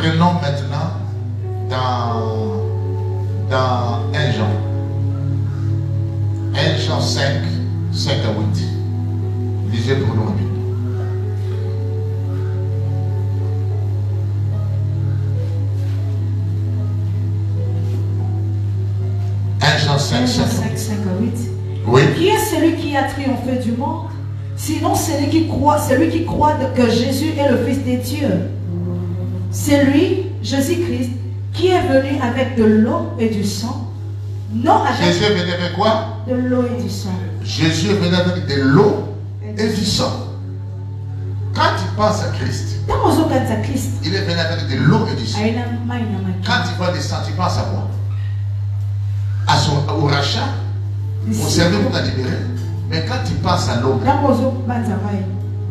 Prenons maintenant dans 1 Jean. 1 Jean 5, 5 à 8. Lisez pour nous. 1 Jean 5, 5 à 8. Oui. Qui est celui qui a triomphé du monde? Sinon, celui qui croit que Jésus est le Fils de Dieu. C'est lui, Jésus-Christ, qui est venu avec de l'eau et du sang. Non avec Jésus est venu avec quoi? De l'eau et du sang. Jésus est venu avec de l'eau et du sang. Quand tu penses à Christ, il est venu avec de l'eau et du sang. Quand tu vois des sangs, tu penses à quoi? Au rachat, au service pour la libérer. Mais quand tu penses à l'eau,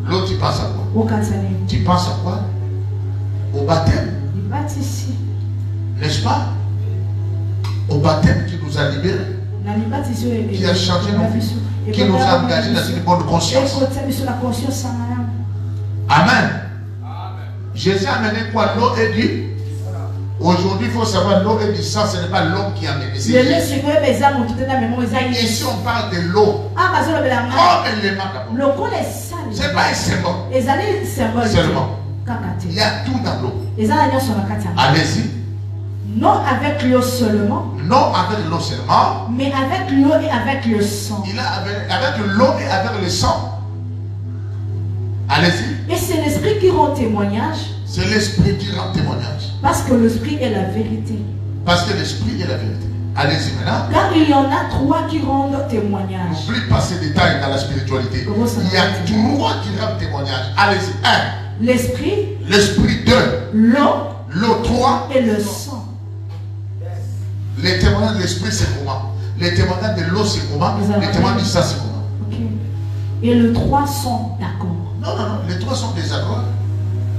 l'eau, tu penses à quoi? Tu penses à quoi? Au baptême. N'est-ce pas? Au baptême qui nous a libérés, qui a changé nos vies, qui nous a engagés dans une bonne conscience. Amen. Jésus a amené quoi? L'eau et du. Aujourd'hui, il faut savoir, l'eau et du sang, ce n'est pas l'homme qui a amené. Ici, on parle de l'eau. Comme élément d'abord. Ce n'est pas un symbole. Seulement. Il y a tout dans l'eau. Allez-y. Non avec l'eau seulement. Non avec l'eau seulement. Mais avec l'eau et avec le sang. Il a avec l'eau et avec le sang. Allez-y. Et c'est l'esprit qui rend témoignage. C'est l'esprit qui rend témoignage. Parce que l'esprit est la vérité. Parce que l'esprit est la vérité. Allez-y maintenant. Car il y en a 3 qui rendent témoignage. N'oublie pas ces détails dans la spiritualité. Il y a 3 qui rendent témoignage. Allez-y. 1. L'esprit. L'esprit. 2. L'eau. L'eau. 3. Et le sang. Les témoignages de l'esprit, c'est comment? Les témoignages de l'eau, c'est comment? Les témoignages du sang, c'est comment? Okay. Et les 3 sont d'accord. Non, non, non. Les 3 sont désaccords.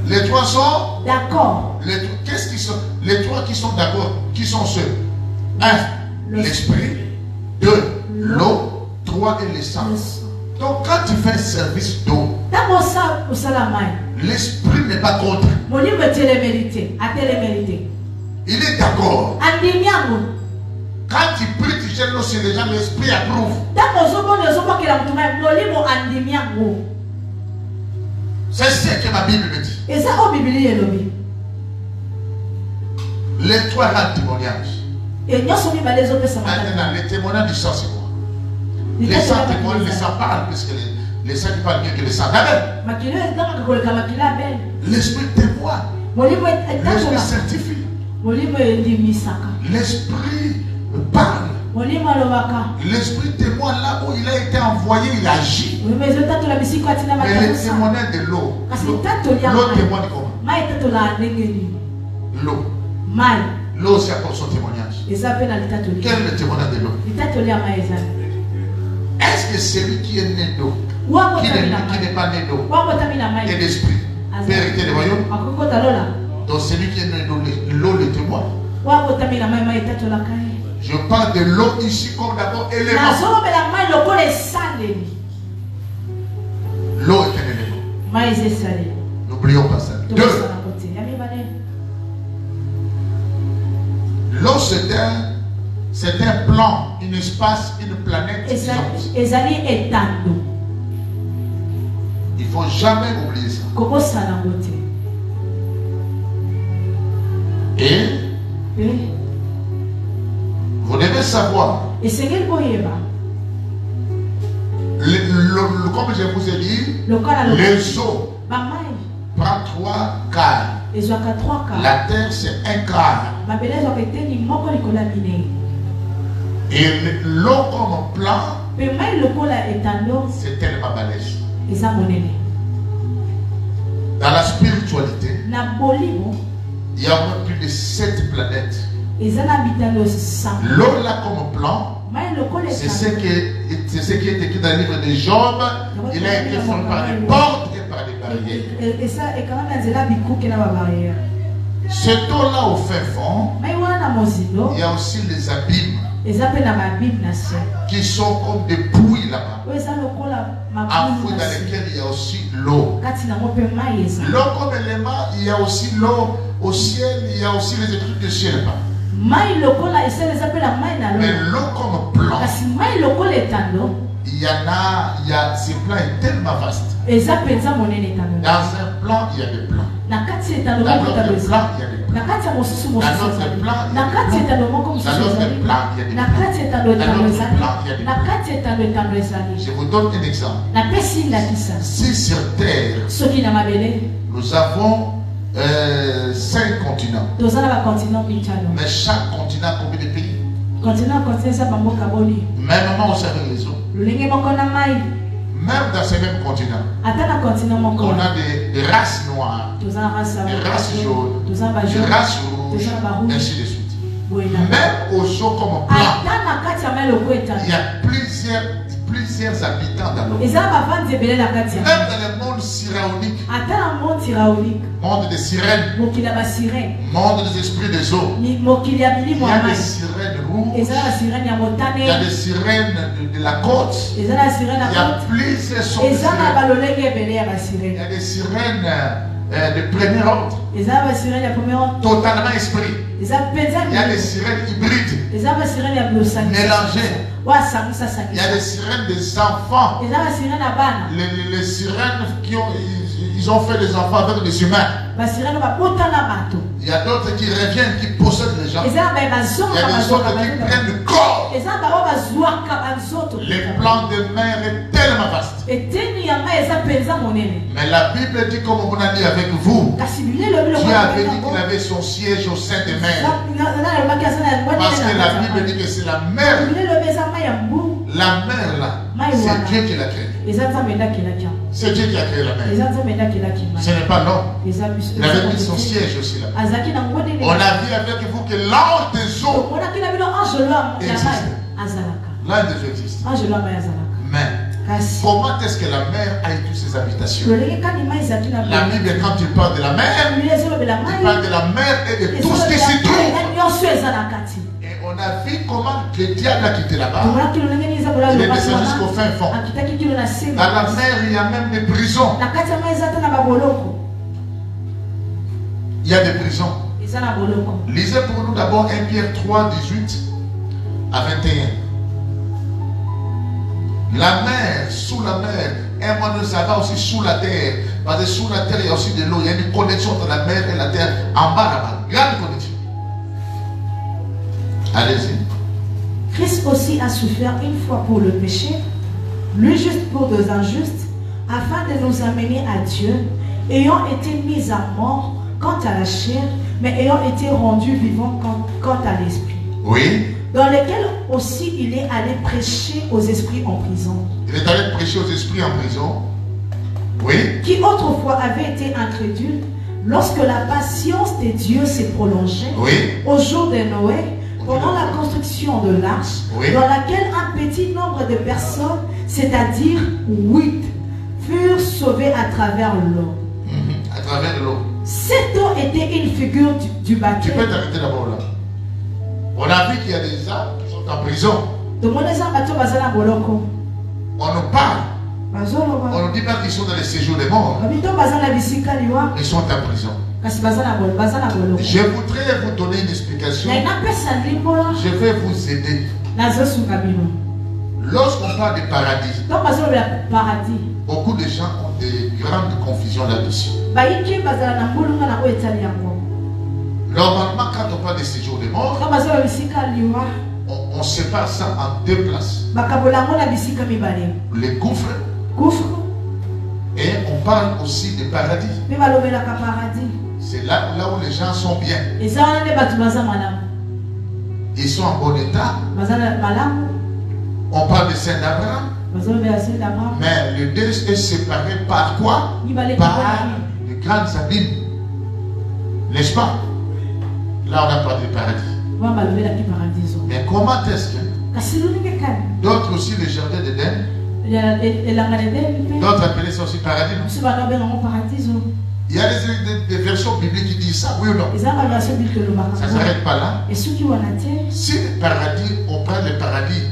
Les 3 sont d'accord. Qu'est-ce qui sont? Les 3 qui sont d'accord, qui sont ceux? 1. L'esprit. 2. L'eau. 3. Et le sang. Donc quand tu fais un service d'eau, l'esprit n'est pas contre. Il est d'accord. Quand tu pries, tu gères l'eau, c'est déjà l'esprit approuve. C'est ce que ma Bible me dit. Les 3 rendent témoignage. Maintenant, les témoignages du sang, c'est quoi? Les sangs témoignent, les sangs parlent, parce que les sangs parlent mieux que les sangs d'Abel. L'esprit témoigne. L'esprit certifie. L'esprit parle. L'esprit témoigne là où il a été envoyé, il agit. Mais le témoignage de l'eau. L'eau témoigne comment? L'eau. L'eau, c'est encore son témoignage. Quel est le témoignage de l'eau? Est-ce que celui qui est né d'eau, qui n'est pas né d'eau, est d'esprit, peut hériter le royaume? Donc celui qui est né d'eau, l'eau le témoigne. Je parle de l'eau ici comme d'abord élément. L'eau est un élément. N'oublions pas ça. 2. L'eau c'est un plan, un espace, une planète. Il ne faut jamais oublier ça. Et vous devez savoir, comme je vous ai dit, les eaux prennent 3 quarts. La terre c'est 1 quart. Et l'eau comme plan, c'est tellement balèze. Dans la spiritualité, il y a au moins plus de 7 planètes. L'eau là comme plan, c'est ce qui est écrit dans le livre de Job. Il a été formé par des portes et par des barrières. Cette eau là au fin fond, il y a aussi les abîmes qui sont comme des puits là-bas, enfouis dans lesquels il y a aussi l'eau. L'eau comme élément, il y a aussi l'eau Au ciel, il y a aussi les écrits de ciel. Mais l'eau comme plan, il y en a, ce plan est tellement vaste. Dans un plan, il y a des plans. Dans l'autre plan, il y a des plans. Dans l'autre plan, il y a des plans. Je vous donne un exemple. Si sur terre, nous avons 5 continents. Mais chaque continent a combien de pays? Même moment où c'est les autres. Même dans ces mêmes continents, on a des races noires, des races jaunes, des races rouges, ainsi de suite. Même aux eaux comme plan, il y a plusieurs habitants dans l'eau. Même dans le monde sironique, monde des sirènes, monde des esprits des eaux, il y a des sirènes rouges, il y a des sirènes de la côte, il y a plusieurs sortes de sirènes. Il y a des sirènes de premier ordre, totalement esprit. Il y a des sirènes hybrides, mélangées. Il y a des sirènes des enfants. Les sirènes ils ont fait des enfants avec des humains. Il y a d'autres qui reviennent, qui possèdent les gens. Il y a des autres qui prennent le corps. Le plan de mer est tellement vaste. Mais la Bible dit, comme on a dit avec vous, Dieu avait dit qu'il avait son siège au sein des mers. Parce que la Bible dit que c'est la mer. La mer là, c'est Dieu qui l'a créée. C'est Dieu qui a créé la mer. Ce n'est pas l'homme. Il avait mis son siège aussi là. On a vu avec vous que l'ange des eaux existe. L'ange des eaux existe. Mais comment est-ce que la mer a eu toutes ses habitations? La Bible, quand il parle de la mer, il parle de la mer et de tout ce qui s'y trouve. Et on a vu comment le diable a quitté là-bas. Il est descendu jusqu'au fin fond. Dans la mer, il y a même des prisons. Il y a des prisons. Lisez pour nous d'abord 1 Pierre 3, 18 à 21. La mer, sous la mer, un moment ça va aussi sous la terre. Parce que sous la terre, il y a aussi de l'eau. Il y a une connexion entre la mer et la terre. En bas là-bas. Grande connexion. Allez-y. Christ aussi a souffert une fois pour le péché, lui juste pour deux injustes, afin de nous amener à Dieu, ayant été mis à mort quant à la chair, mais ayant été rendu vivant quant à l'esprit. Oui. Dans lequel aussi il est allé prêcher aux esprits en prison. Il est allé prêcher aux esprits en prison. Oui. Qui autrefois avait été incrédule, lorsque la patience des dieux s'est prolongée, oui, au jour de Noé, pendant la construction de l'arche, oui, dans laquelle un petit nombre de personnes, c'est-à-dire 8, furent sauvées à travers l'eau. À travers l'eau. Cette eau était une figure du baptême. Tu peux t'arrêter d'abord là. On a vu qu'il y a des âmes qui sont en prison. On nous parle. On nous dit pas qu'ils sont dans les séjours des morts. Ils sont en prison. Je voudrais vous donner une explication. Je vais vous aider. Lorsqu'on parle de paradis, beaucoup de gens ont des grandes confusions là-dessus. Normalement, quand on parle de séjour des morts, on sépare ça en deux places. Les gouffres. Et on parle aussi de paradis. C'est là où les gens sont bien. Ils sont en bon état. On parle de Saint Abraham. Mais le deux est séparé par quoi? Par de grandes abîmes. N'est-ce pas? Là on a parlé de paradis. Mais comment est-ce que d'autres aussi le jardin d'Éden, d'autres appellent ça aussi paradis, non? Il y a des versions bibliques qui disent ça, oui ou non? Ça ne s'arrête pas là. Si le paradis, on prend le paradis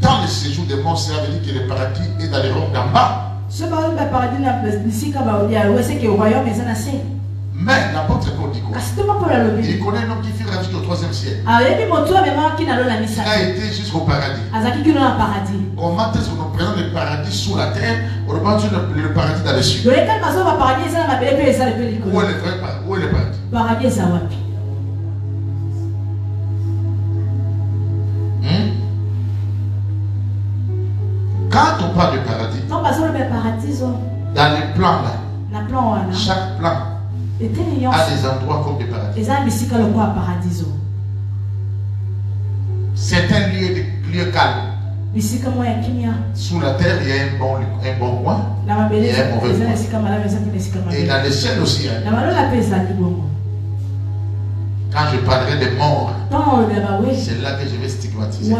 dans le séjour des morts, ça veut dire que le paradis est dans les rocs d'en bas. Mais l'apôtre Paul dit quoi? Il connaît un homme qui fut ravi au 3e siècle. Il a été jusqu'au paradis. Comment est-ce qu'on présente le paradis sous la terre, on représente le paradis dans les cieux? Où est le paradis? Quand on parle de paradis, dans les plans là, chaque plan a des endroits comme des paradis. C'est un lieu calme. Sous la terre, il y a un bon coin, il y a un mauvais coin. Et dans le ciel aussi, quand je parlerai des morts, c'est là que je vais stigmatiser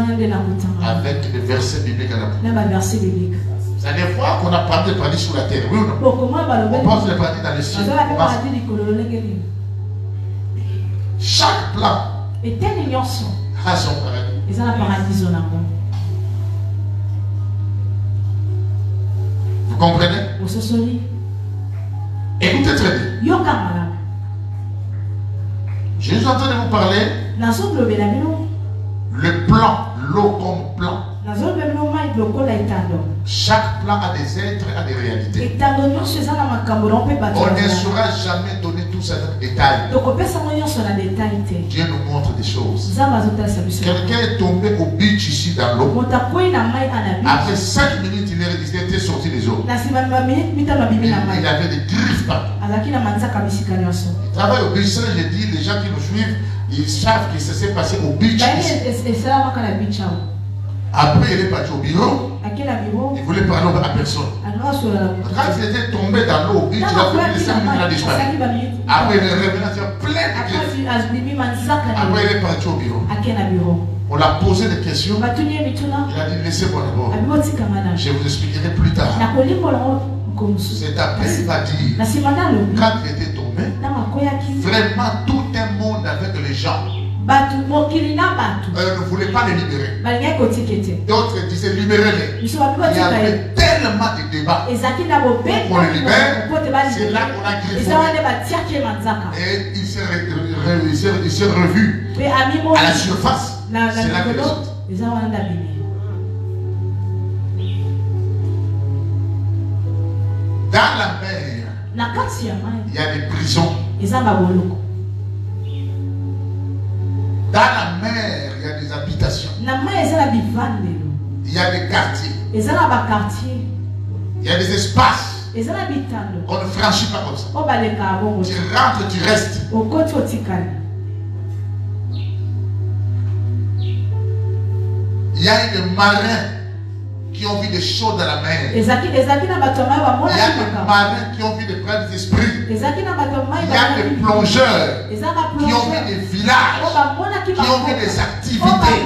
avec des versets bibliques à la bouche. C'est des fois qu'on a parlé de paradis sous la terre, oui ou non? On pense de paradis dans le ciel. Chaque plan a son paradis. Vous comprenez? Écoutez très bien. Je suis en train de vous parler le plan, l'eau comme plan. Chaque plan a des êtres, a des réalités. On ne saura jamais donner tout ça dans les détails. Dieu nous montre des choses. Quelqu'un est tombé au beach ici dans l'eau. Après 5 minutes, il était sorti des eaux. Il avait des griffes partout. Il travaille au beach. Je dis, les gens qui nous suivent, ils savent que ça s'est passé au beach ici. Après, il est parti au bureau. Il voulait parler à personne. Quand il était tombé dans l'eau, il a fait les 5 minutes, il a disparu. Après, il est revenu, il a plein de griffes. Après, il est parti au bureau. On l'a posé des questions. Il a dit, laissez-moi d'abord. Je vous expliquerai plus tard. C'est après qu'il va dire, quand il était tombé, vraiment tout un monde avec les gens ne voulait pas les libérer. D'autres disaient libérez-les. Il y avait tellement de débats. On les libère, c'est là qu'on a griffonné. Et il s'est revu à la surface. C'est là que les autres. Dans la mer, il y a des prisons. Dans la mer, il y a des habitations. Il y a des quartiers. Il y a des espaces. On ne franchit pas comme ça. Tu rentres, tu restes. Il y a des marins qui ont vu des choses dans la mer. Il y a des marins qui ont vu des problèmes d'esprit. Il y a des plongeurs qui ont vu des villages, qui ont vu des activités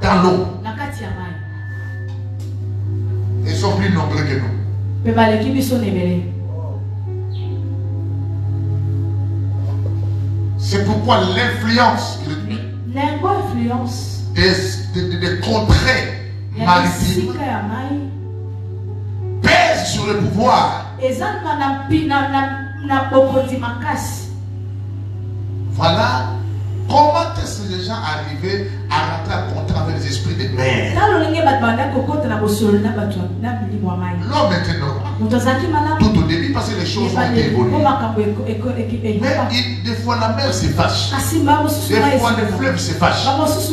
dans l'eau. Ils sont plus nombreux que nous. C'est pourquoi l'influence des contrées maritimes pèse sur le pouvoir. Voilà comment est-ce que les gens arrivaient à rentrer en contact avec les esprits de mer. L'homme était normal. Tout au début, parce que les choses ont été évoluées. Mais des fois la mer se fâche. Des fois les fleuves se fâchent.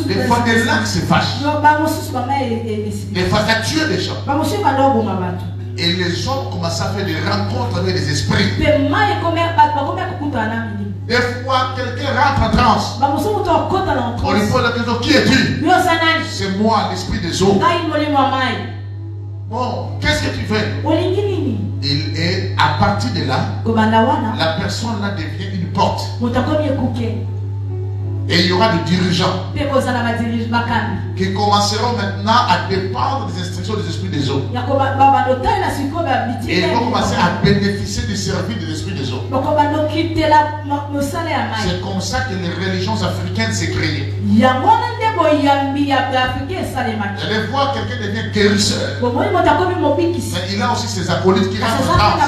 Des fois des lacs se fâchent. Des fois ça tue des gens. Et les hommes commencent à faire des rencontres avec les esprits. Des fois, quelqu'un rentre en transe. On lui pose la question, qui es-tu? C'est moi, l'esprit des eaux. Bon, qu'est-ce que tu fais? Et à partir de là, la personne là devient une porte. Et il y aura des dirigeants qui commenceront maintenant à dépendre des instructions des esprits des eaux. Et ils vont commencer à bénéficier du service de l'esprit des eaux. C'est comme ça que les religions africaines s'est créées. J'allais voir quelqu'un devient guérisseur. Mais il a aussi ses acolytes qui rentrent en transe.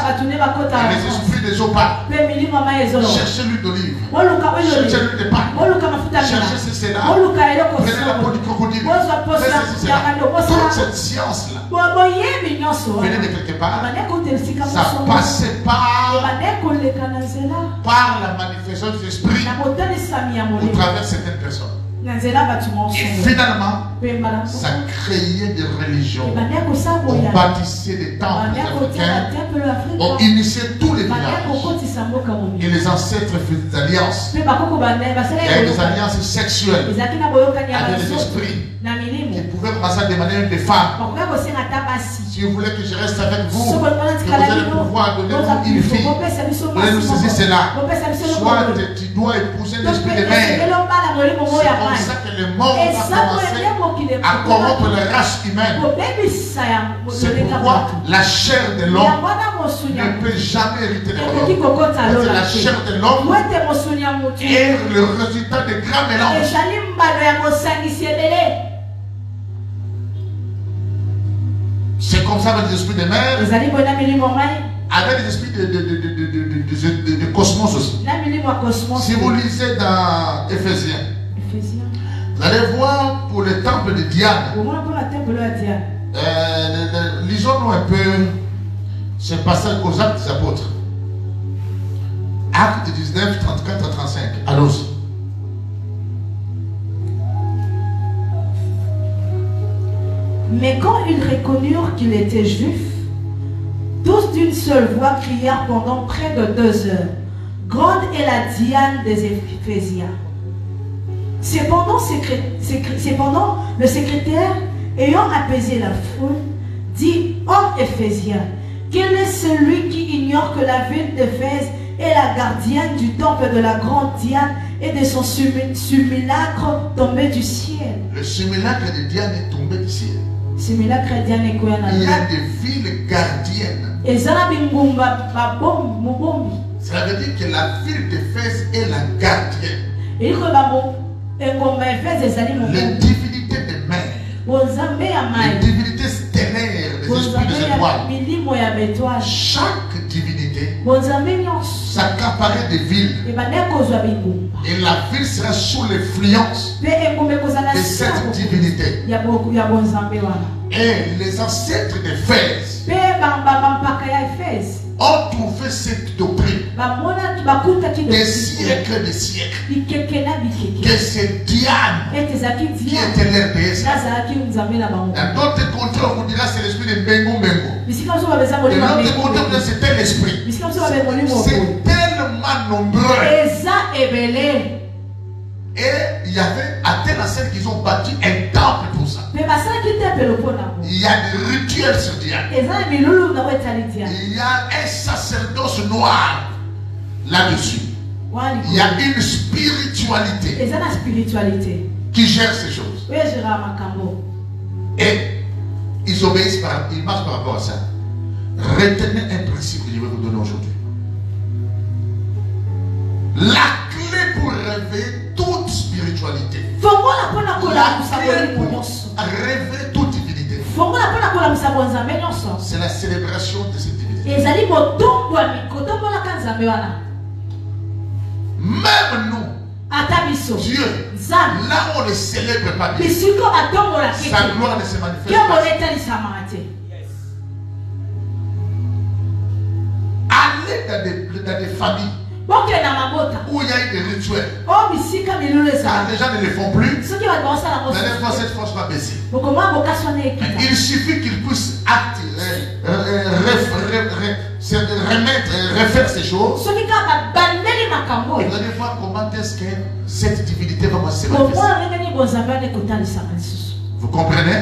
Les esprits des opas. Cherchez l'huile d'olive. Cherchez l'huile de Pâques. Cherchez ceci là. Prenez la peau du crocodile. Toute cette science-là venait de quelque part. Ça passait par la manifestation de l'esprit au travers de certaines personnes. Et finalement, ça créait des religions. On bâtissait des temples africains. On initiait tous les villages. Et les ancêtres faisaient des alliances. Il y avait des alliances sexuelles avec les esprits qui pouvaient commencer à demander des femmes. Si vous voulez que je reste avec vous, que vous allez pouvoir donner une fille, donnez-nous ceci, cela. Soit tu dois épouser l'esprit de mère. C'est comme ça que le monde va commencer à corrompre la race humaine. C'est pourquoi la chair de l'homme ne peut jamais hériter de l'homme. La chair de l'homme est le résultat de grands mélanges. C'est comme ça avec les esprits de mer, avec les esprits de cosmos aussi. Si vous lisez dans Éphésiens, vous allez voir pour le temple de Diane. Lisons-nous un peu ce passage aux Actes des Apôtres. Actes 19, 34 à 35. Allons-y. Mais quand ils reconnurent qu'il était juif, tous d'une seule voix crièrent pendant près de 2 heures. Grande est la Diane des Éphésiens. Cependant, le secrétaire, ayant apaisé la foule, dit: Homme Éphésien, quel est celui qui ignore que la ville d'Éphèse est la gardienne du temple de la grande Diane et de son simulacre tombé du ciel? Le simulacre de Diane est tombé du ciel. Il y a des villes gardiennes. Cela veut dire que la ville d'Éphèse est la gardienne. Les divinités des mers, les divinités stellaires des esprits des étoiles, chaque divinité s'accaparait des villes. Et la ville sera sous l'influence de cette divinité. Et les ancêtres d'Éphèse ont trouvé cette doctrine des siècles et des siècles, que c'est Diane qui était leur déesse. Dans d'autres contrées, on vous dira c'est l'esprit de Bengo Bengo. Dans d'autres contrées, on vous dira c'est tel esprit. C'est tellement nombreux. Et il y avait à telle enseigne qu'ils ont bâti un temple pour ça. Il y a des rituels sur Diane. Il y a un sacerdoce noir là-dessus. Il y a une spiritualité qui gère ces choses. Et ils obéissent, ils marchent par rapport à ça. Retenez un principe que je vais vous donner aujourd'hui. La clé pour rêver toute spiritualité, rêver toute divinité, c'est la célébration de cette divinité. Même nous, Dieu, là où on ne célèbre pas bien, sa gloire ne se manifeste pas. Allez dans des familles où il y a eu des rituels. Quand les gens ne le font plus, cette force va baisser. Il suffit qu'ils puissent refaire ces choses. Vous allez voir comment est-ce que cette divinité va se manifester. Vous comprenez?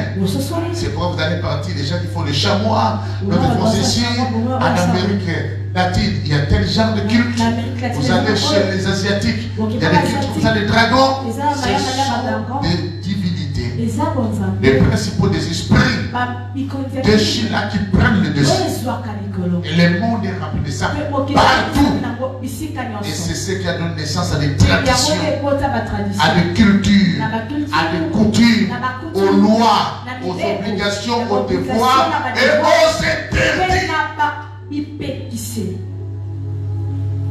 C'est pourquoi vous allez partir, les gens qui font les chamois, d'autres font ceci. En Amérique latine, il y a tel genre de culte. Vous allez chez les Asiatiques, il y a des cultes, vous avez des dragons. Ce sont des divinités les principaux des esprits de Sheila qui prennent le dessus. Et le monde est rempli de ça partout. Et c'est ce qui a donné naissance à des traditions, à des cultures, à des coutumes, aux lois, aux obligations, aux devoirs et aux interdits.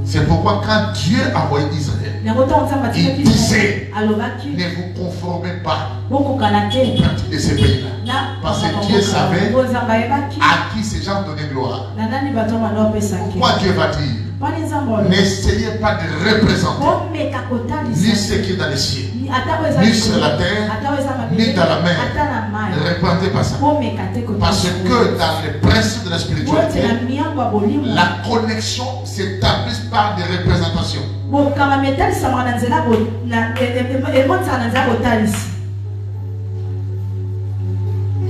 C'est pourquoi quand Dieu a envoyé Israël, il disait, ne vous conformez pas aux pratiques de ces pays-là. Parce que Dieu savait à qui ces gens donnaient gloire. Pourquoi Dieu va dire, n'essayez pas de représenter ni ce qui est dans les cieux, ni sur la terre, ni dans la mer. Ne représentez pas ça. Parce que dans les principes de la spiritualité, la connexion s'établit par des représentations.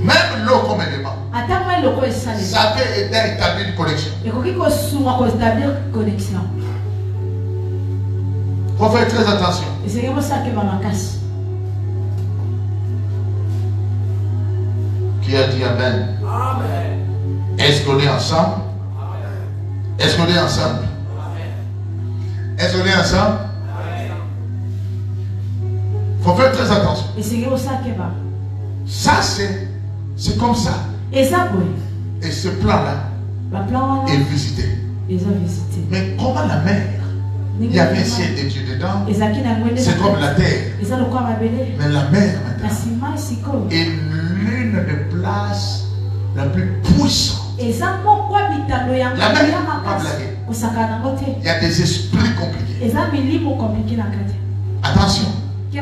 Même l'eau comme élément, ça peut aider à établir une connexion. Il faut faire très attention. Qui a dit Amen? Est-ce qu'on est ensemble? Est-ce qu'on est ensemble? Est-ce qu'on est ensemble? Il faut faire très attention. Ça, c'est comme ça. Et ce plan-là est visité. Mais comment la mer? Il y avait un ciel de Dieu dedans. C'est comme la terre. Mais la mer maintenant est l'une des places la plus puissante. La mer, pas blaguer. Il y a des esprits compliqués. Attention. Il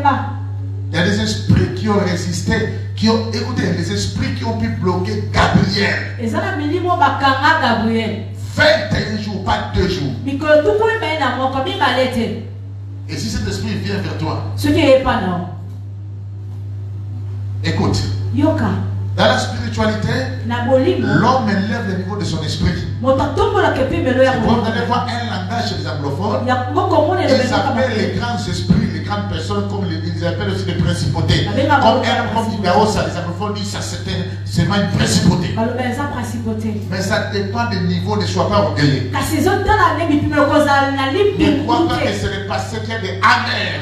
y a des esprits qui ont résisté, qui ont, écoutez, les esprits qui ont pu bloquer Gabriel. 21 jours, pas 2 jours. Et si cet esprit vient vers toi, écoute, dans la spiritualité, l'homme élève le niveau de son esprit. Vous allez voir un langage chez les anglophones. Ils appellent les grands esprits, les grandes personnes, comme ils appellent aussi les principautés. Comme les anglophones disent ça, c'est pas une principauté. Mais ça dépend du niveau, ne sois pas orgueilleux. Ne crois pas que ce n'est pas ce qu'il y a des amers.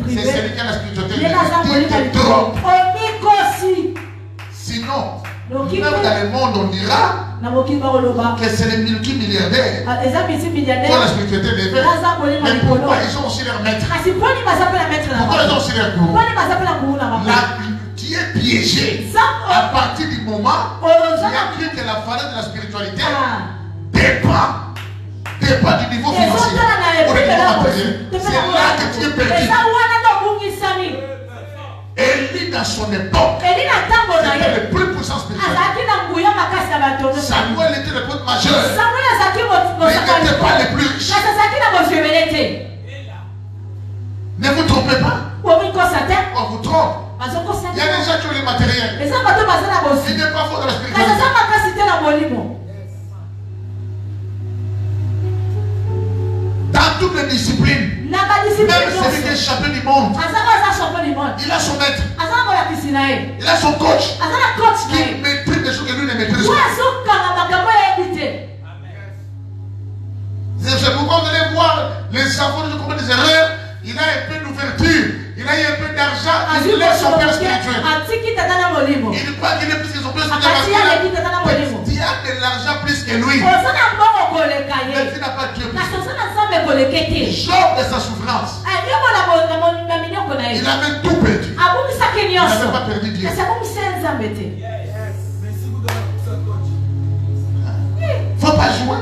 C'est celui qui a la spiritualité. Il te trompe. Sinon, même dans le monde, on dira que c'est les multimilliardaires qui ont la spiritualité des verts. Mais pourquoi ils ont aussi leur maître? Pourquoi ils ont aussi leur gourou? Tu es piégé à partir du moment où tu as cru que la valeur de la spiritualité dépend du niveau financier ou du niveau matériel. C'est là que tu es perdu. Élie dans son époque était le plus puissant spirituel. Samuel était le pote majeur. Mais il n'était pas le plus riche. Ne vous trompez pas. On vous trompe. Il y a des gens qui ont les matériels. Il n'est pas faux dans la spiritualité. Dans toutes les disciplines, même celui qui est champion du monde, il a son maître, il a son coach qui maîtrise des choses que lui ne maîtrise pas. C'est pourquoi vous allez voir les enfants qui commettent des erreurs. Il a un peu d'ouverture, il a un peu d'argent, il est son père spirituel. Il croit qu'il est plus que son père spirituel. Il a de l'argent plus que lui. Mais il n'a pas Dieu plus. Job de sa souffrance. Il avait tout perdu. Il n'avait pas perdu Dieu. Il ne faut pas jouer.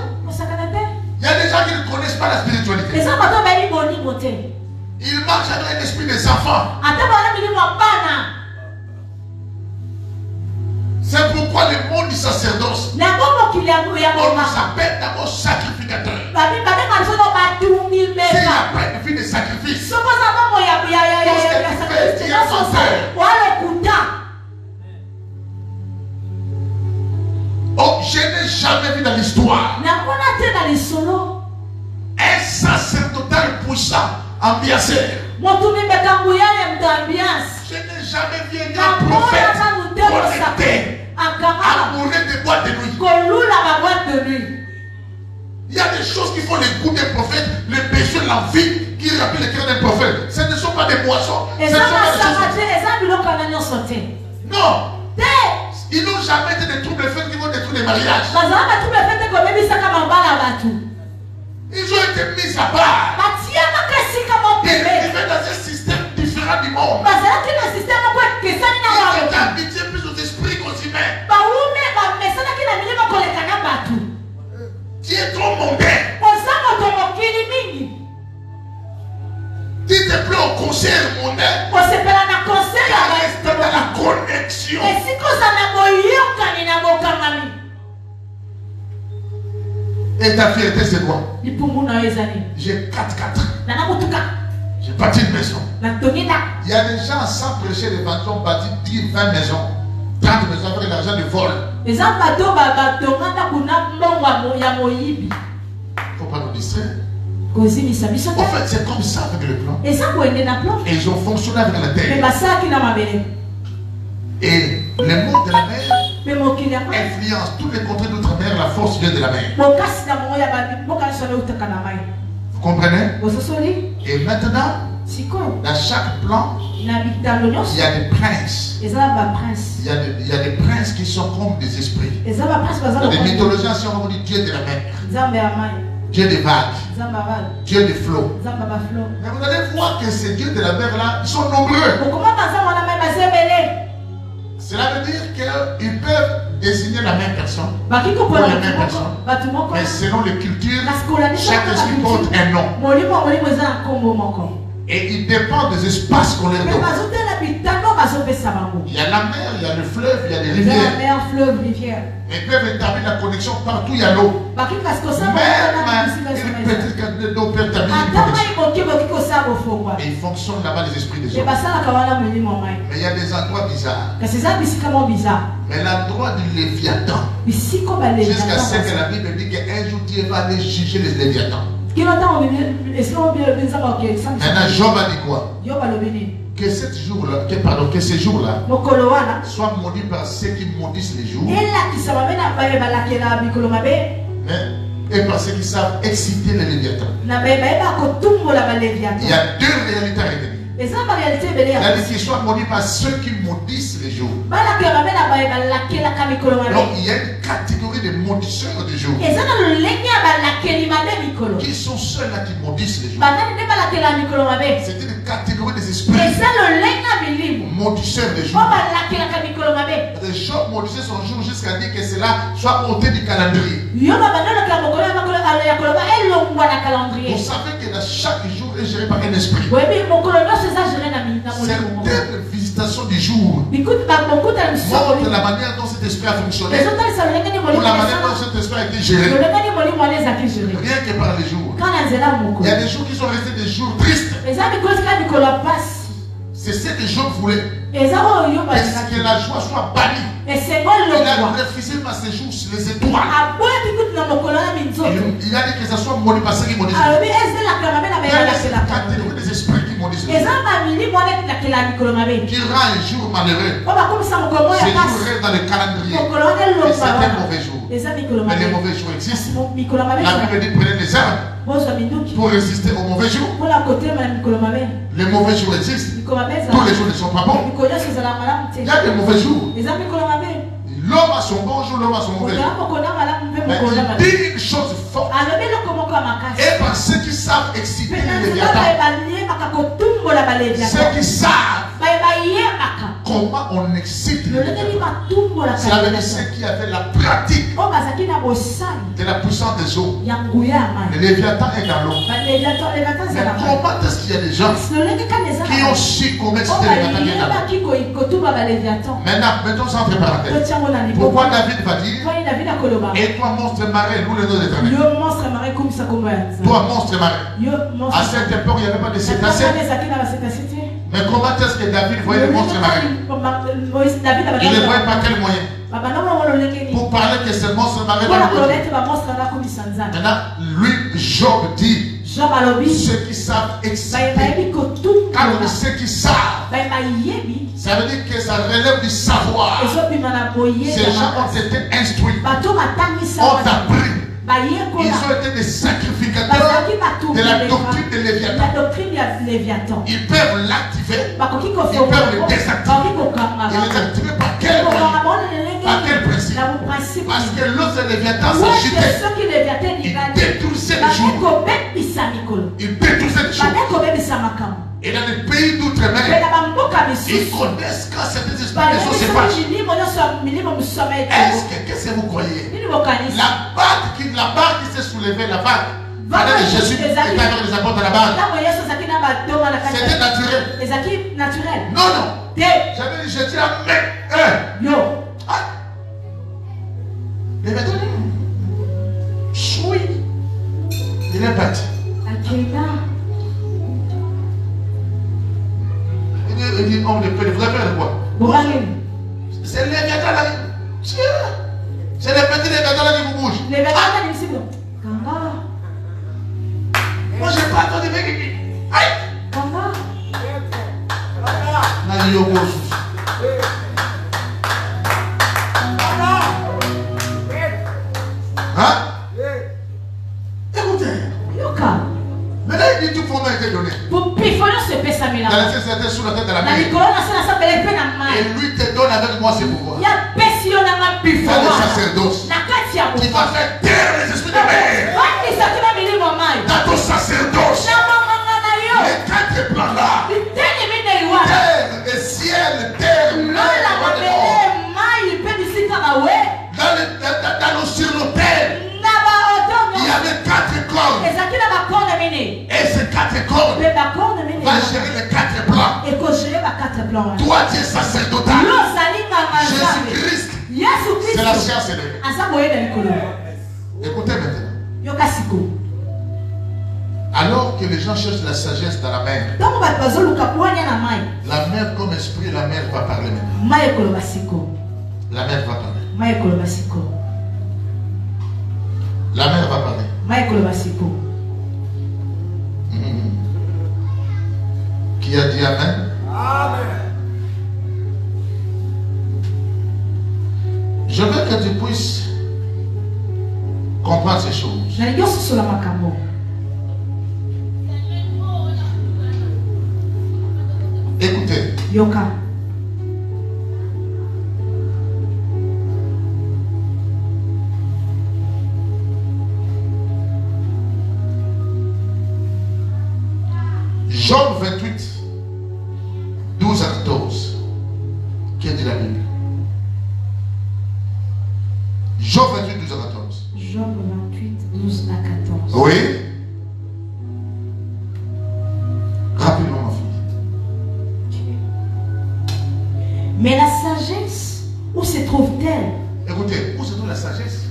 Il y a des gens qui ne connaissent pas la spiritualité. Ils marchent avec l'esprit des enfants. C'est pourquoi le monde du sacerdoce, on nous appelle d'abord sacrificateurs. C'est la peine de vie de sacrifice. Oh, je n'ai jamais vu dans l'histoire un sacerdotal puissant ambianceur. Je n'ai jamais vu un prophète connecté à mourir des boîtes de nuit. Il y a des choses qui font les goûts des prophètes, les péchés, l'envie qui rappellent le cœur des prophètes. Ce ne sont pas des boissons. Ce ne sont pas des choses. Non. Ils n'ont jamais été des troubles faits qui vont détruire les mariages. Ils ont été mis à part. Ils vivaient dans un système différent du monde. Ils étaient habitués plus aux esprits qu'aux humains. Tu es trop mondain. Tu te plais au concert mondain. Tu restes dans la connexion. Et ta fierté c'est quoi? J'ai 4x4. J'ai bâti une maison. Il y a des gens sans prêcher l'évangile ont bâti 10, 20 maisons. 30 maisons avec l'argent du vol. Il ne faut pas nous distraire. En fait, c'est comme ça avec le plan. Et ils ont fonctionné avec la terre. Et les mots de la mer influencent tous les contrées d'outre-mer. La force vient de la mer. Vous comprenez? Et maintenant, dans chaque plan, il y a des princes. Il y a des princes qui sont comme des esprits. Dans les mythologies anciennes, on dit Dieu de la mer, Dieu des vagues, Dieu des flots. Mais vous allez voir que ces dieux de la mer là, ils sont nombreux. Cela veut dire qu'ils peuvent désigner la même personne. Pour la même personne. Mais selon les cultures, chaque esprit porte un nom. Et ils dépendent des espaces qu'on leur donne. Il y a la mer, il y a le fleuve, il y a les rivières. Ils peuvent établir la connexion partout, il y a l'eau. Même une petite quantité d'eau peut établir une connexion. Et ils fonctionnent là-bas les esprits des hommes. Mais il y a des endroits bizarres. Mais l'endroit du Léviathan, jusqu'à ce que la Bible dit qu'un jour Dieu va aller juger les Léviathans. Maintenant, Job a dit quoi? Que ce jour-là soit maudit par ceux qui maudissent les jours. Et par ceux qui savent exciter les Léviathans. Il y a deux réalités à retenir. Il a dit qu'il soit maudit par ceux qui maudissent les jours. Donc il y a une catégorie de maudisseurs de jours qui sont ceux-là qui maudissent les jours. C'est une catégorie des esprits maudisseurs de jours. Les gens maudissent son jour jusqu'à dire que cela soit ôté du calendrier. Vous savez que chaque jour est géré par un esprit. Certaines visitations du jour montrent la manière dont cet esprit a fonctionné ou la manière dont cet esprit a été géré. Rien que par les jours. Il y a des jours qui sont restés des jours tristes. C'est ce que Job voulait. Est-ce que la joie soit bannie? Il a refusé par ses jours sur les étoiles. Il a dit que ça soit maudit par ceux qui maudissent. Il y a une catégorie des esprits qui maudissent. Qui rend un jour malheureux. Ce jour reste dans le calendrier. Et c'est un mauvais jour. Mais les mauvais jours existent. La Bible dit prenez des armes pour résister aux mauvais jours. Les mauvais jours existent. Tous les jours ne sont pas bons. Il y a des mauvais jours. L'homme a son bon jour, l'homme a son mauvais jour. Mais il dit une chose forte. Et par ceux qui savent exciter les Léviathans, ceux qui savent comment on excite les Léviathans, c'est avec ceux qui avaient la pratique de la puissance des eaux. Le Léviathan est dans l'eau. Mais comment est-ce qu'il y a des gens qui ont su comment exciter les Léviathans? Maintenant, mettons ça entre parenthèses. Pourquoi David va dire et toi monstre marin, loue le nom de l'Éternel. Toi monstre marin. À cette époque, il n'y avait pas de cétacés. Mais comment est-ce que David voyait le monstre marin? Il ne voyait pas quel moyen pour parler que ce monstre marin va le connaître. Maintenant, lui, Job dit Ceux qui savent expliquer. Quand on dit ceux qui savent, ça veut dire que ça relève du savoir. Ces gens ont été instruits, ont appris. Ils ont été des sacrificateurs de la doctrine de Léviathan. Ils peuvent l'activer, ils peuvent le désactiver. Et les activer par quel moyen? Par quel principe? Parce que l'autre Léviathan s'agitait. Il détruisait les jours. Il détruisait les jours. Et dans les pays d'outre-mer, ils connaissent quand certains esprits ne sont pas. Qu'est-ce que vous croyez? La barque qui s'est soulevée, la barque, pendant que Jésus était avec les apôtres à la barque, c'était naturel. Non. J'avais dit, Jésus a mis les méthodes. Oui. Il est parti. Il dit, homme de paix, vous avez fait quoi? C'est les Léviathan là. C'est les petits Léviathan là qui vous bougent. Moi j'ai pas entendu de qui. Aïe. Hein? Écoutez. Maintenant il dit tout fondement a été donné. C'était sous la tête de la mer. Et lui te donne avec moi ses pouvoirs. Fais le sacerdoce. Tu vas faire taire les esprits de mer. Dans ton sacerdoce. Les quatre plans là. Terre et ciel, terre, mer. Dans le sur l'autel, il y avait 4 cordes. Et ces 4 cordes va gérer les 4 plans. Toi tu es sacerdotal. Jésus-Christ, c'est la science élevée. Écoutez maintenant. Alors que les gens cherchent la sagesse dans la mer, la mer comme esprit, la mer va parler maintenant. La mer va parler. La mer va parler. Qui a dit Amen? Amen. Je veux que tu puisses comprendre ces choses. Écoutez. Job 28, 12 à 14. Qui a dit la Bible? Job 28, 12 à 14. Job 28, 12 à 14. Oui. Rapidement, ma fille. Mais la sagesse, où se trouve-t-elle? Écoutez, où se trouve la sagesse?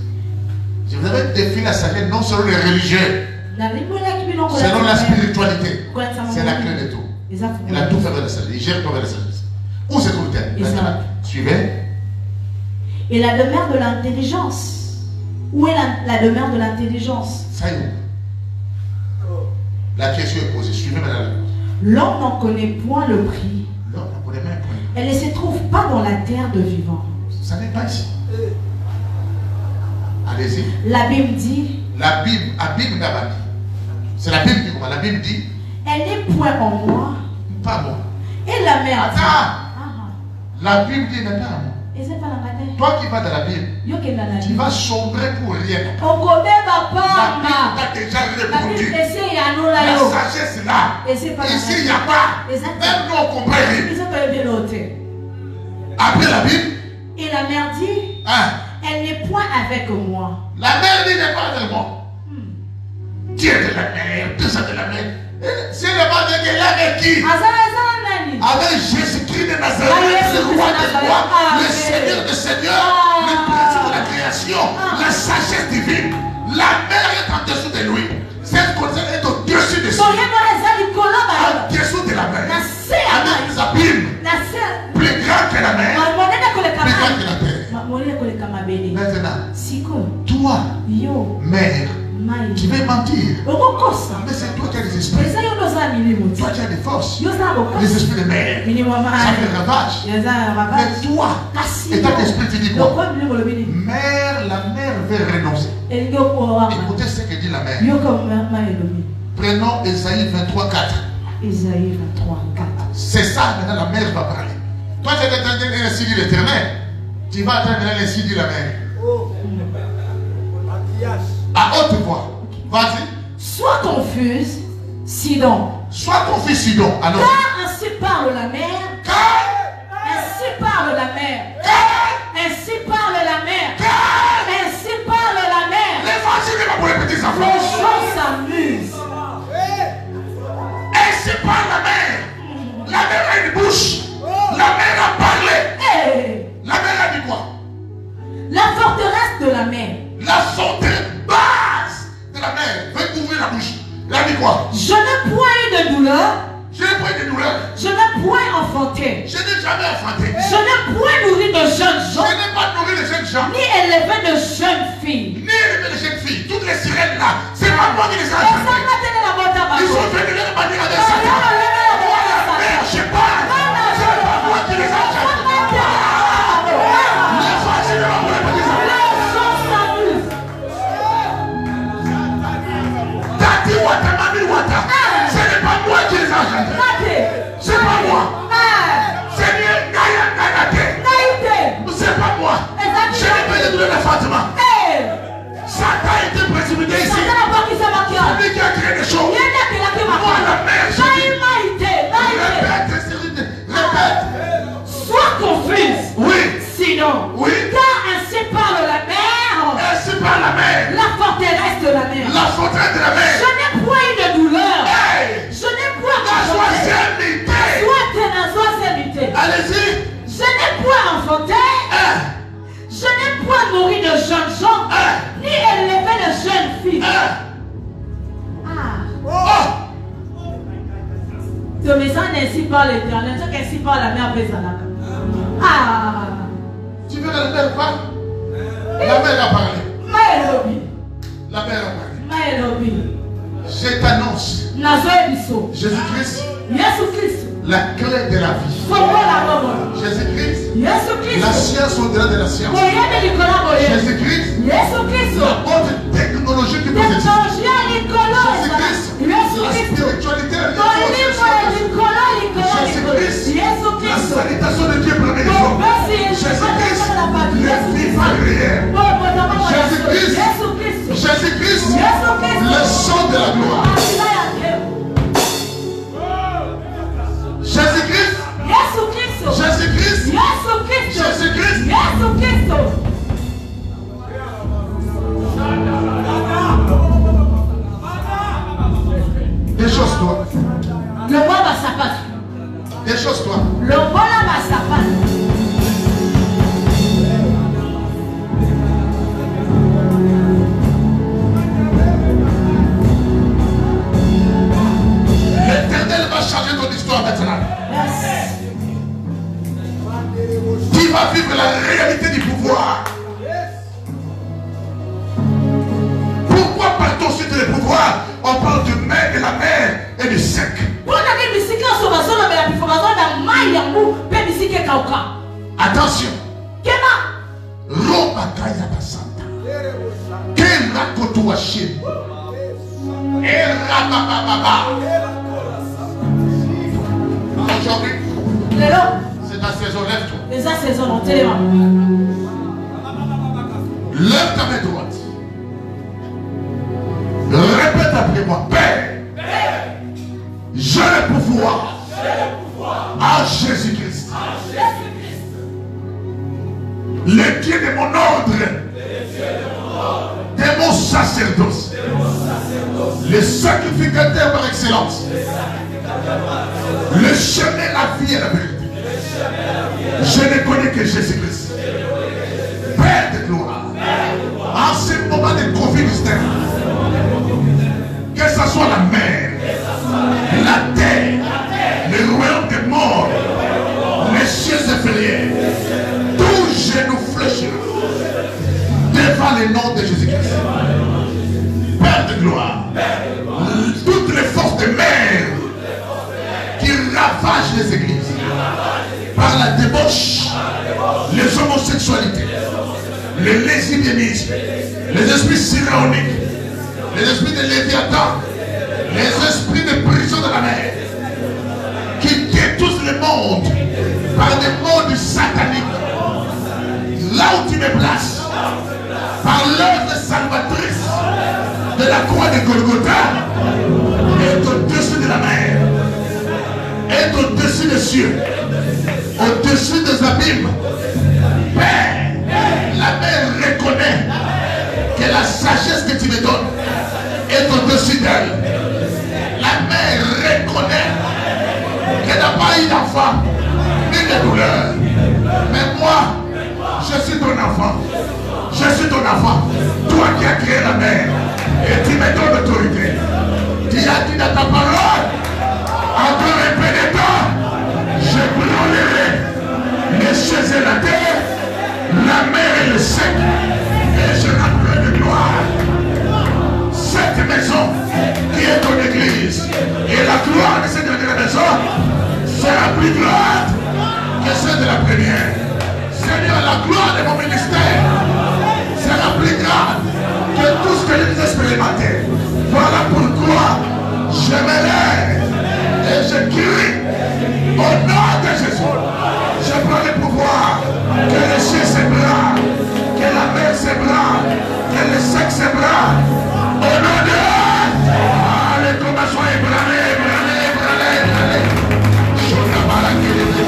Je vous avais défini la sagesse non selon les religieux, selon la spiritualité. C'est la clé de tout. Il a tout fait avec la sagesse. Il gère tout avec la sagesse. Où se trouve-t-elle? Suivez. Et la demeure de l'intelligence. Où est la demeure de l'intelligence? Ça y est. La question est posée. Suivez maintenant. L'homme n'en connaît point le prix. L'homme n'en connaît même point. Elle ne se trouve pas dans la terre de vivants. Ça n'est pas ici. Allez-y. La Bible dit. La Bible, c'est la Bible qui dit comment? La Bible dit. Elle n'est point en moi. Pas moi. Et la mère. Attends. La Bible dit n'est pas à moi. Toi qui vas dans la Bible, tu vas sombrer pour rien. La Bible t'a déjà répondu. La sagesse est là. Ici, il n'y a pas. Même nous, on comprend rien. Après la Bible. Et la mère dit, elle n'est point avec moi. La mère dit, n'est pas avec moi. Dieu de la mer, tout ça de la mer. C'est le monde de Dieu avec qui? Avec Jésus-Christ de Nazareth, le roi des rois, le Seigneur des seigneurs, le président de la création, la sagesse divine. La mer est en dessous de lui. Cette connaissance est au-dessus de lui. En dessous de la mer. Avec des abîmes. Plus grand que la mer. Plus grand que la terre. Maintenant, toi, mère, Tu veux mentir. Mais c'est toi qui as des esprits. Toi qui as des forces. Les esprits de mer. Ça fait ravage. Mais toi, étant d'esprit, tu dis quoi? Mère, la mère veut renoncer. Écoutez ce que dit la mère. Prenons Ésaïe 23, 4. Ésaïe 23, 4. C'est ça, maintenant la mère va parler. Toi, tu es en train de ainsi dire l'Éternel. Tu vas entendre ainsi dire la mère. À haute voix. Vas-y. Sois confuse, Sidon. Sois confus, Sidon. Car ainsi parle la mer. Ainsi parle la mer. Ainsi parle la mer. Ainsi parle la mer. Les gens s'amusent. Ainsi parle la mer. La mer a une bouche. La mer a parlé. La mer a dit quoi? La forteresse de la mer. La forteresse base de la mer veut ouvrir la bouche. Elle a dit quoi? Je n'ai point eu de douleur. Je n'ai point de douleur. Je n'ai point enfanté. Je n'ai jamais enfanté. Je n'ai point nourri de jeunes gens. Je n'ai pas nourri de jeunes gens. Ni élevé de jeunes filles. Ni élevé de jeunes filles. Toutes les sirènes là, c'est pas moi qui les ai enfantées. Ils sont venus leur manier avec Satan. Moi la mère, je sais pas. C'est pas moi qui les ai enfantées. Ce n'est pas moi qui les ai enchantés. C'est pas moi. C'est c'est pas moi. Je n'ai pas de douleur d'enfantement. Satan a été précipité ici. C'est lui qui a créé des choses. Moi la mère, je dis. Répète. Sois confuse. Oui. Sinon. Oui. Car ainsi parle la mer. Ainsi parle la mer. La forteresse de la mer. La forteresse de la mer. Je n'ai point eu de douleur. Je n'ai point enfanté. Allez-y. Je n'ai point enfanté. Je n'ai point nourri de jeunes gens. Ni élevé de jeunes filles. De maison ainsi par l'Éternel. Ce qu'ainsi par la mer Bézanaka. Tu veux que la mère parle? La mère a parlé. La mère a parlé. Je t'annonce. Jésus-Christ. La clé de la vie. Jésus-Christ. La science au-delà de la science. Jésus-Christ. La haute technologie qui peut exister. Jésus-Christ. La spiritualité. Jésus-Christ. La salutation de Dieu pour les hommes. Jésus-Christ. Le vivant réel. Jésus-Christ. Le sang de la gloire. Jésus-Christ. Jésus-Christ. Jésus-Christ. Déchausse-toi. Le bois va s'abattre. Déchausse-toi. Le bois va s'abattre. L'Éternel va changer ton histoire maintenant. Yes. Tu vas vivre la réalité du pouvoir. Pourquoi partons sur le pouvoir? On parle de mer, de la mer et du sec. Attention. Robakaya Basanta. Quel racoto à Chine. Et Rabababa. Aujourd'hui, c'est ta saison, lève-toi. Lève ta main droite. Répète après moi. Père, j'ai le pouvoir à Jésus-Christ. Le Dieu de mon ordre, de mon sacerdoce, le sacrificateur par excellence, le chemin, la vie et la vérité. Je ne connais que Jésus-Christ. Père de gloire, en ce moment de Covid, que ce soit la mer, la terre, le royaume des morts, les cieux inférieurs, tout genou fléchira devant le nom de Jésus-Christ. Père débauche, les homosexualités, les lesbianismes, les esprits cyraniques, les esprits de Léviathan, les esprits de prison de la mer, qui détruisent le monde par des modes sataniques. Là où tu me places, par l'œuvre salvatrice de la croix de Golgotha, est au-dessus de la mer, est au-dessus des cieux, au-dessus des abîmes. Père, la mer reconnaît que la sagesse que tu me donnes est au-dessus d'elle. La mer reconnaît qu'elle n'a pas eu d'enfant, ni de douleur. Mais moi, je suis ton enfant. Je suis ton enfant. Toi qui as créé la mer. Et tu me donnes l'autorité. Tu as dit dans ta parole, encore un peu de temps, je brûlerai les cieux et la terre, la mer et le sec, et je rentrerai de gloire. Cette maison qui est ton église, et la gloire de cette maison sera plus grande que celle de la première. Seigneur, la gloire de mon ministère sera plus grande que tout ce que j'ai expérimenté. Voilà pourquoi je me lève et je crie au nom de Jésus. Je prends le pouvoir que le ciel s'ébranle, que la mer s'ébranle, que le sexe s'ébranle. Au nom de allez, commençons à ébranler, ébranler, ébranler, ébranler. Je n'ai pas la gueule de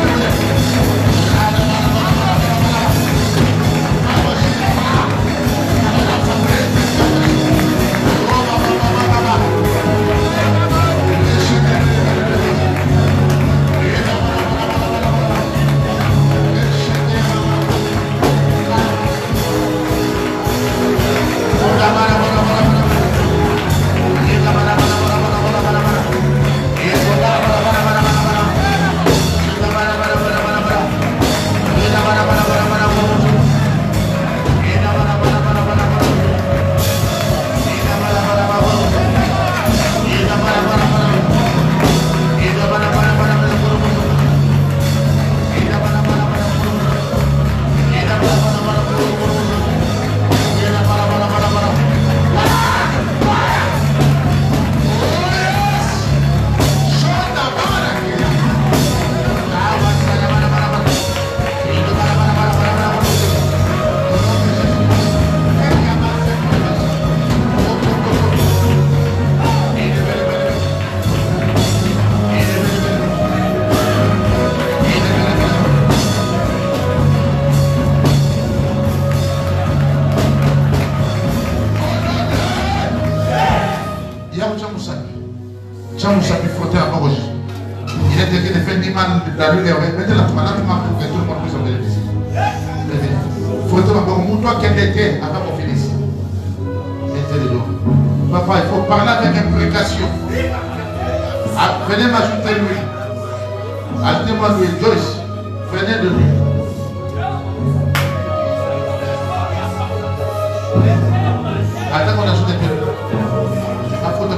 Papa, il faut parler avec implication. Venez m'ajouter lui. Ajoutez-moi lui. Joyce, venez de lui. Attends qu'on ajoute un peu.